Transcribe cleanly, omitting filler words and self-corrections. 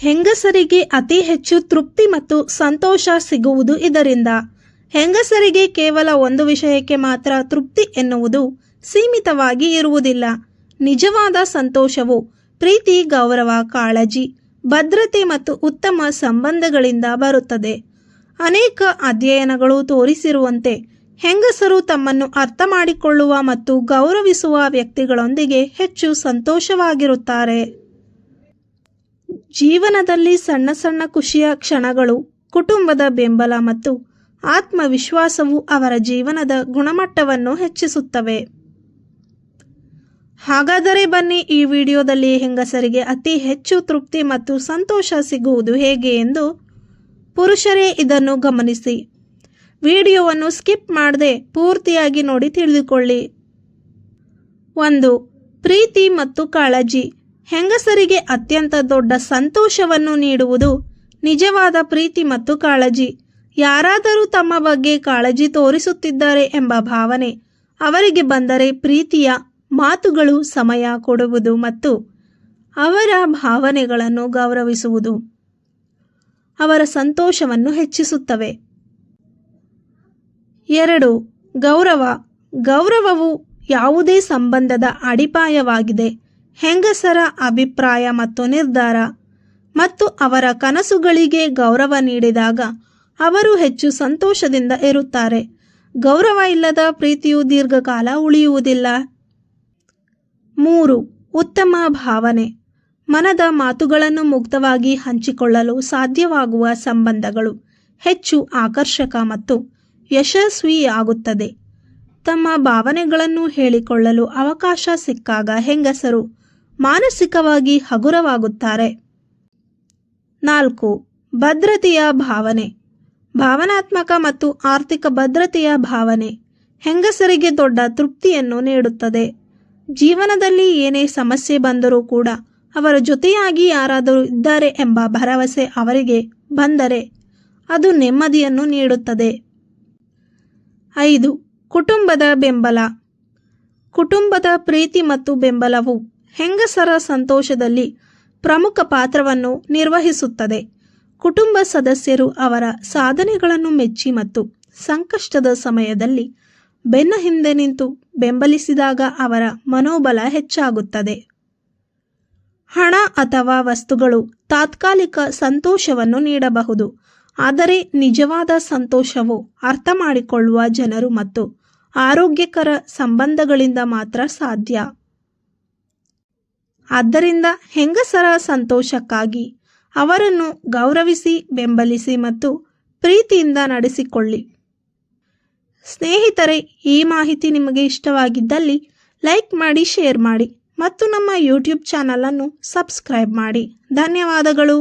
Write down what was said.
ಹೆಂಗಸರಿಗೆ ಅತಿ ಹೆಚ್ಚು ತೃಪ್ತಿ ಮತ್ತು ಸಂತೋಷ ಸಿಗುವುದು ಇದರಿಂದ. ಹೆಂಗಸರಿಗೆ ಕೇವಲ ಒಂದು ವಿಷಯಕ್ಕೆ ಮಾತ್ರ ತೃಪ್ತಿ ಎನ್ನುವುದು ಸೀಮಿತವಾಗಿ ಇರುವುದಿಲ್ಲ. ನಿಜವಾದ ಸಂತೋಷವು ಪ್ರೀತಿ, ಗೌರವ, ಕಾಳಜಿ, ಭದ್ರತೆ ಮತ್ತು ಉತ್ತಮ ಸಂಬಂಧಗಳಿಂದ ಬರುತ್ತದೆ. ಅನೇಕ ಅಧ್ಯಯನಗಳು ತೋರಿಸಿರುವಂತೆ ಹೆಂಗಸರು ತಮ್ಮನ್ನು ಅರ್ಥ ಮಾಡಿಕೊಳ್ಳುವ ಮತ್ತು ಗೌರವಿಸುವ ವ್ಯಕ್ತಿಗಳೊಂದಿಗೆ ಹೆಚ್ಚು ಸಂತೋಷವಾಗಿರುತ್ತಾರೆ. ಜೀವನದಲ್ಲಿ ಸಣ್ಣ ಸಣ್ಣ ಖುಷಿಯ ಕ್ಷಣಗಳು, ಕುಟುಂಬದ ಬೆಂಬಲ ಮತ್ತು ಆತ್ಮವಿಶ್ವಾಸವು ಅವರ ಜೀವನದ ಗುಣಮಟ್ಟವನ್ನು ಹೆಚ್ಚಿಸುತ್ತವೆ. ಹಾಗಾದರೆ ಬನ್ನಿ, ಈ ವಿಡಿಯೋದಲ್ಲಿ ಹೆಂಗಸರಿಗೆ ಅತಿ ಹೆಚ್ಚು ತೃಪ್ತಿ ಮತ್ತು ಸಂತೋಷ ಸಿಗುವುದು ಹೇಗೆ ಎಂದು ಪುರುಷರೇ ಇದನ್ನು ಗಮನಿಸಿ. ವಿಡಿಯೋವನ್ನು ಸ್ಕಿಪ್ ಮಾಡದೆ ಪೂರ್ತಿಯಾಗಿ ನೋಡಿ ತಿಳಿದುಕೊಳ್ಳಿ. 1. ಪ್ರೀತಿ ಮತ್ತು ಕಾಳಜಿ. ಹೆಂಗಸರಿಗೆ ಅತ್ಯಂತ ದೊಡ್ಡ ಸಂತೋಷವನ್ನು ನೀಡುವುದು ನಿಜವಾದ ಪ್ರೀತಿ ಮತ್ತು ಕಾಳಜಿ. ಯಾರಾದರೂ ತಮ್ಮ ಬಗ್ಗೆ ಕಾಳಜಿ ತೋರಿಸುತ್ತಿದ್ದಾರೆ ಎಂಬ ಭಾವನೆ ಅವರಿಗೆ ಬಂದರೆ, ಪ್ರೀತಿಯ ಮಾತುಗಳು, ಸಮಯ ಕೊಡುವುದು ಮತ್ತು ಅವರ ಭಾವನೆಗಳನ್ನು ಗೌರವಿಸುವುದು ಅವರ ಸಂತೋಷವನ್ನು ಹೆಚ್ಚಿಸುತ್ತವೆ. 2. ಗೌರವ. ಗೌರವವು ಯಾವುದೇ ಸಂಬಂಧದ ಅಡಿಪಾಯವಾಗಿದೆ. ಹೆಂಗಸರ ಅಭಿಪ್ರಾಯ ಮತ್ತು ನಿರ್ಧಾರ ಮತ್ತು ಅವರ ಕನಸುಗಳಿಗೆ ಗೌರವ ನೀಡಿದಾಗ ಅವರು ಹೆಚ್ಚು ಸಂತೋಷದಿಂದ ಇರುತ್ತಾರೆ. ಗೌರವ ಇಲ್ಲದ ಪ್ರೀತಿಯು ದೀರ್ಘಕಾಲ ಉಳಿಯುವುದಿಲ್ಲ. 3. ಉತ್ತಮ ಭಾವನೆ. ಮನದ ಮಾತುಗಳನ್ನು ಮುಕ್ತವಾಗಿ ಹಂಚಿಕೊಳ್ಳಲು ಸಾಧ್ಯವಾಗುವ ಸಂಬಂಧಗಳು ಹೆಚ್ಚು ಆಕರ್ಷಕ ಮತ್ತು ಯಶಸ್ವಿಯಾಗುತ್ತದೆ. ತಮ್ಮ ಭಾವನೆಗಳನ್ನು ಹೇಳಿಕೊಳ್ಳಲು ಅವಕಾಶ ಸಿಕ್ಕಾಗ ಹೆಂಗಸರು ಮಾನಸಿಕವಾಗಿ ಹಗುರವಾಗುತ್ತಾರೆ. 4. ಭದ್ರತೆಯ ಭಾವನೆ. ಭಾವನಾತ್ಮಕ ಮತ್ತು ಆರ್ಥಿಕ ಭದ್ರತೆಯ ಭಾವನೆ ಹೆಂಗಸರಿಗೆ ದೊಡ್ಡ ತೃಪ್ತಿಯನ್ನು ನೀಡುತ್ತದೆ. ಜೀವನದಲ್ಲಿ ಏನೇ ಸಮಸ್ಯೆ ಬಂದರೂ ಕೂಡ ಅವರ ಜೊತೆಯಾಗಿ ಯಾರಾದರೂ ಇದ್ದಾರೆ ಎಂಬ ಭರವಸೆ ಅವರಿಗೆ ಬಂದರೆ ಅದು ನೆಮ್ಮದಿಯನ್ನು ನೀಡುತ್ತದೆ. 5. ಕುಟುಂಬದ ಬೆಂಬಲ. ಕುಟುಂಬದ ಪ್ರೀತಿ ಮತ್ತು ಬೆಂಬಲವು ಹೆಂಗಸರ ಸಂತೋಷದಲ್ಲಿ ಪ್ರಮುಖ ಪಾತ್ರವನ್ನು ನಿರ್ವಹಿಸುತ್ತದೆ. ಕುಟುಂಬ ಸದಸ್ಯರು ಅವರ ಸಾಧನೆಗಳನ್ನು ಮೆಚ್ಚಿ ಮತ್ತು ಸಂಕಷ್ಟದ ಸಮಯದಲ್ಲಿ ಬೆನ್ನ ಹಿಂದೆ ನಿಂತು ಬೆಂಬಲಿಸಿದಾಗ ಅವರ ಮನೋಬಲ ಹೆಚ್ಚಾಗುತ್ತದೆ. ಹಣ ಅಥವಾ ವಸ್ತುಗಳು ತಾತ್ಕಾಲಿಕ ಸಂತೋಷವನ್ನು ನೀಡಬಹುದು, ಆದರೆ ನಿಜವಾದ ಸಂತೋಷವು ಅರ್ಥ ಮಾಡಿಕೊಳ್ಳುವ ಜನರು ಮತ್ತು ಆರೋಗ್ಯಕರ ಸಂಬಂಧಗಳಿಂದ ಮಾತ್ರ ಸಾಧ್ಯ. ಆದ್ದರಿಂದ ಹೆಂಗಸರ ಸಂತೋಷಕ್ಕಾಗಿ ಅವರನ್ನು ಗೌರವಿಸಿ, ಬೆಂಬಲಿಸಿ ಮತ್ತು ಪ್ರೀತಿಯಿಂದ ನಡೆಸಿಕೊಳ್ಳಿ. ಸ್ನೇಹಿತರೆ, ಈ ಮಾಹಿತಿ ನಿಮಗೆ ಇಷ್ಟವಾಗಿದ್ದಲ್ಲಿ ಲೈಕ್ ಮಾಡಿ, ಶೇರ್ ಮಾಡಿ ಮತ್ತು ನಮ್ಮ ಯೂಟ್ಯೂಬ್ ಚಾನಲನ್ನು ಸಬ್ಸ್ಕ್ರೈಬ್ ಮಾಡಿ. ಧನ್ಯವಾದಗಳು.